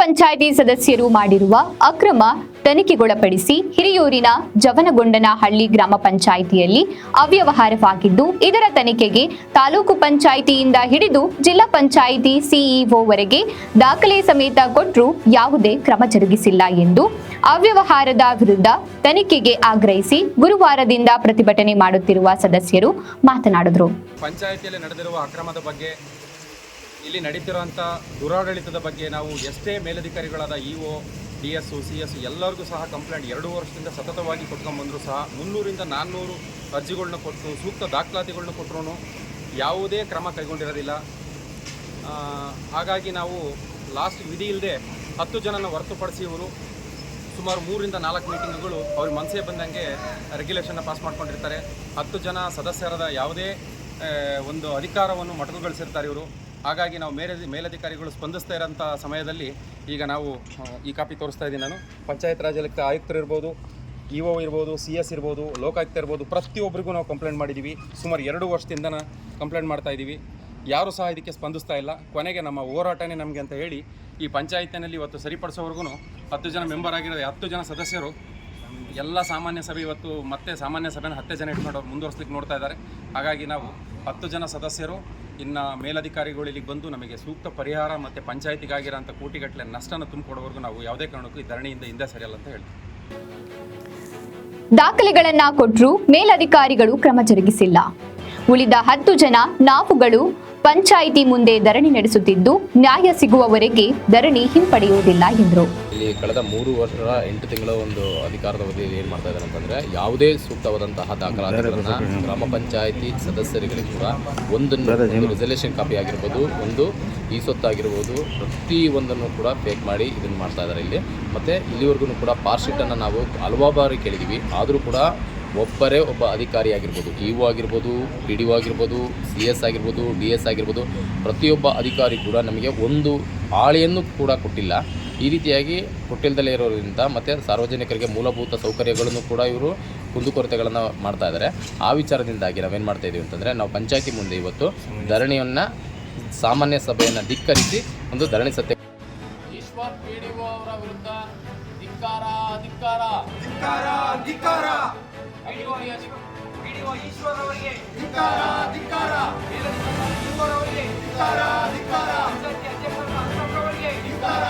ಪಂಚಾಯಿತಿ ಸದಸ್ಯರು ಮಾಡಿರುವ ಅಕ್ರಮ ತನಿಖೆಗೊಳಪಡಿಸಿ ಹಿರಿಯೂರಿನ ಜವನಗೊಂಡನಹಳ್ಳಿ ಗ್ರಾಮ ಪಂಚಾಯಿತಿಯಲ್ಲಿ ಅವ್ಯವಹಾರವಾಗಿದ್ದು, ಇದರ ತನಿಖೆಗೆ ತಾಲೂಕು ಪಂಚಾಯಿತಿಯಿಂದ ಹಿಡಿದು ಜಿಲ್ಲಾ ಪಂಚಾಯಿತಿ ಸಿಇಒವರೆಗೆ ದಾಖಲೆ ಸಮೇತ ಕೊಟ್ಟರೂ ಯಾವುದೇ ಕ್ರಮ ಜರುಗಿಸಿಲ್ಲ ಎಂದು ಅವ್ಯವಹಾರದ ವಿರುದ್ಧ ತನಿಖೆಗೆ ಆಗ್ರಹಿಸಿ ಗುರುವಾರದಿಂದ ಪ್ರತಿಭಟನೆ ಮಾಡುತ್ತಿರುವ ಸದಸ್ಯರು ಮಾತನಾಡಿದರು. ಪಂಚಾಯಿತಿಯಲ್ಲಿ ನಡೆದಿರುವ ಅಕ್ರಮದ ಬಗ್ಗೆ, ಇಲ್ಲಿ ನಡೀತಿರುವಂಥ ದುರಾಡಳಿತದ ಬಗ್ಗೆ ನಾವು ಎಷ್ಟೇ ಮೇಲಧಿಕಾರಿಗಳಾದ ಇಒ, DS, CS ಎಲ್ಲರಿಗೂ ಸಹ ಕಂಪ್ಲೇಂಟ್ 2 ವರ್ಷದಿಂದ ಸತತವಾಗಿ ಕೊಟ್ಕೊಂಡ್ಬಂದರೂ ಸಹ 300ರಿಂದ 400 ಅರ್ಜಿಗಳನ್ನ ಕೊಟ್ಟು ಸೂಕ್ತ ದಾಖಲಾತಿಗಳನ್ನ ಕೊಟ್ಟರು ಯಾವುದೇ ಕ್ರಮ ಕೈಗೊಂಡಿರೋದಿಲ್ಲ. ಹಾಗಾಗಿ ನಾವು ಲಾಸ್ಟ್ ವಿಧಿ ಇಲ್ಲದೆ 10 ಜನನ ಹೊರತುಪಡಿಸಿ ಇವರು ಸುಮಾರು 3ರಿಂದ 4 ಮೀಟಿಂಗ್ಗಳು ಅವ್ರಿಗೆ ಮನಸ್ಸೇ ಬಂದಂಗೆ ರೆಗ್ಯುಲೇಷನ್ನ ಪಾಸ್ ಮಾಡ್ಕೊಂಡಿರ್ತಾರೆ. 10 ಜನ ಸದಸ್ಯರದ ಯಾವುದೇ ಒಂದು ಅಧಿಕಾರವನ್ನು ಮೊಟಕುಗೊಳಿಸಿರ್ತಾರೆ ಇವರು. ಹಾಗಾಗಿ ನಾವು ಮೇಲಧಿಕಾರಿಗಳು ಸ್ಪಂದಿಸ್ತಾ ಇರೋಂಥ ಸಮಯದಲ್ಲಿ ಈಗ ನಾವು ಈ ಕಾಪಿ ತೋರಿಸ್ತಾ ಇದ್ದೀನಿ. ನಾನು ಪಂಚಾಯತ್ ರಾಜ್ ಆಯುಕ್ತರು ಇರ್ಬೋದು, ಇಒ ಇರ್ಬೋದು, CS ಇರ್ಬೋದು, ಲೋಕಾಯುಕ್ತ ಇರ್ಬೋದು, ಪ್ರತಿಯೊಬ್ಬರಿಗೂ ನಾವು ಕಂಪ್ಲೇಂಟ್ ಮಾಡಿದ್ದೀವಿ. ಸುಮಾರು 2 ವರ್ಷದಿಂದ ಕಂಪ್ಲೇಂಟ್ ಮಾಡ್ತಾ ಇದ್ದೀವಿ. ಯಾರೂ ಸಹ ಇದಕ್ಕೆ ಸ್ಪಂದಿಸ್ತಾ ಇಲ್ಲ. ಕೊನೆಗೆ ನಮ್ಮ ಹೋರಾಟನೇ ನಮಗೆ ಅಂತ ಹೇಳಿ ಈ ಪಂಚಾಯತಿನಲ್ಲಿ ಇವತ್ತು ಸರಿಪಡಿಸೋವರೆಗೂ 10 ಜನ ಮೆಂಬರ್ ಆಗಿರೋದು 10 ಜನ ಸದಸ್ಯರು ಎಲ್ಲ ಸಾಮಾನ್ಯ ಸಭೆ ಇವತ್ತು ಮತ್ತೆ ಸಾಮಾನ್ಯ ಸಭೆನ 10 ಜನ ಇಟ್ಕೊಂಡು ಮುಂದುವರಿಸ್ಲಿಕ್ಕೆ ನೋಡ್ತಾ ಇದ್ದಾರೆ. ಹಾಗಾಗಿ ನಾವು 10 ಜನ ಸದಸ್ಯರು ಇನ್ನು ಮೇಲಧಿಕಾರಿಗಳು ಇಲ್ಲಿಗೆ ಬಂದು ನಮಗೆ ಸೂಕ್ತ ಪರಿಹಾರ ಮತ್ತು ಪಂಚಾಯತಿಗಾಗಿರೋಂಥ ಕೋಟಿಗಟ್ಟಲೆ ನಷ್ಟನ ತುಂಬಿಕೊಡೋವರೆಗೂ ನಾವು ಯಾವುದೇ ಕಾರಣಕ್ಕೂ ಈ ಧರಣಿಯಿಂದ ಹಿಂದೆ ಸರಿಯಲ್ಲ ಅಂತ ಹೇಳ್ತೀವಿ. ದಾಖಲೆಗಳನ್ನ ಕೊಟ್ಟರೂ ಮೇಲಧಿಕಾರಿಗಳು ಕ್ರಮ ಜರುಗಿಸಿಲ್ಲ. ಉಳಿದ 10 ಜನ ನಾವುಗಳು ಪಂಚಾಯಿತಿ ಮುಂದೆ ಧರಣಿ ನಡೆಸುತ್ತಿದ್ದು, ನ್ಯಾಯ ಸಿಗುವವರೆಗೆ ಧರಣಿ ಹಿಂಪಡೆಯುವುದಿಲ್ಲ ಎಂದರು. ಇಲ್ಲಿ ಕಳೆದ 3 ವರ್ಷ 8 ತಿಂಗಳ ಒಂದು ಅಧಿಕಾರದ ಅವಧಿಯಲ್ಲಿ ಏನು ಮಾಡ್ತಾ ಇದ್ದಾರೆ ಅಂತಂದರೆ, ಯಾವುದೇ ಸೂಕ್ತವಾದಂತಹ ದಾಖಲಾತಿಗಳನ್ನು ಗ್ರಾಮ ಪಂಚಾಯಿತಿ ಸದಸ್ಯರುಗಳಿಗೆ ಕೂಡ ಒಂದು ರೆಸಲ್ಯೂಷನ್ ಕಾಪಿ ಆಗಿರ್ಬೋದು, ಒಂದು ಈ ಸೊತ್ತಾಗಿರ್ಬೋದು, ಪ್ರತಿಯೊಂದನ್ನು ಕೂಡ ಫೇಕ್ ಮಾಡಿ ಇದನ್ನು ಮಾಡ್ತಾ ಇದ್ದಾರೆ ಇಲ್ಲಿ. ಮತ್ತು ಇಲ್ಲಿವರೆಗೂ ಕೂಡ ಪಾಸ್ ಶೀಟನ್ನು ನಾವು ಹಲವಾರು ಬಾರಿ ಕೇಳಿದ್ದೀವಿ. ಆದರೂ ಕೂಡ ಒಬ್ಬರೇ ಒಬ್ಬ ಅಧಿಕಾರಿ ಆಗಿರ್ಬೋದು, ಇಒ ಆಗಿರ್ಬೋದು, PDO ಆಗಿರ್ಬೋದು, CS ಆಗಿರ್ಬೋದು, DS ಆಗಿರ್ಬೋದು, ಪ್ರತಿಯೊಬ್ಬ ಅಧಿಕಾರಿ ಕೂಡ ನಮಗೆ ಒಂದು ಹಾಳೆಯನ್ನು ಕೂಡ ಕೊಟ್ಟಿಲ್ಲ. ಈ ರೀತಿಯಾಗಿ ಕೊಟ್ಟಿಲ್ಲದಲ್ಲೇ ಇರೋದ್ರಿಂದ ಮತ್ತು ಸಾರ್ವಜನಿಕರಿಗೆ ಮೂಲಭೂತ ಸೌಕರ್ಯಗಳನ್ನು ಕೂಡ ಇವರು ಕುಂದುಕೊರತೆಗಳನ್ನು ಮಾಡ್ತಾ ಇದ್ದಾರೆ. ಆ ವಿಚಾರದಿಂದಾಗಿ ನಾವೇನು ಮಾಡ್ತಾ ಇದ್ದೀವಿ ಅಂತಂದರೆ, ನಾವು ಪಂಚಾಯತಿ ಮುಂದೆ ಇವತ್ತು ಧರಣಿಯನ್ನು, ಸಾಮಾನ್ಯ ಸಭೆಯನ್ನು ಧಿಕ್ಕರಿಸಿ ಒಂದು ಧರಣಿ ಸತ್ಯ. ಈಶ್ವರ್ PDO ಅವರ ವಿರುದ್ಧ ಧಿಕ್ಕಾರ ಧಿಕ್ಕಾರ ಧಿಕ್ಕಾರ ಧಿಕ್ಕಾರ. PDO ಈಶ್ವರ್ ಅವರಿಗೆ ಧಿಕ್ಕಾರ ಧಿಕ್ಕಾರ. ಮೇಲಧಿಕಾರಿ ಈಶ್ವರ್ ಅವರಿಗೆ ಧಿಕ್ಕಾರ ಧಿಕ್ಕಾರ. ಪಂಚಾಯತಿ ಅಧ್ಯಕ್ಷರ ಅವರಿಗೆ ಧಿಕ್ಕಾರ.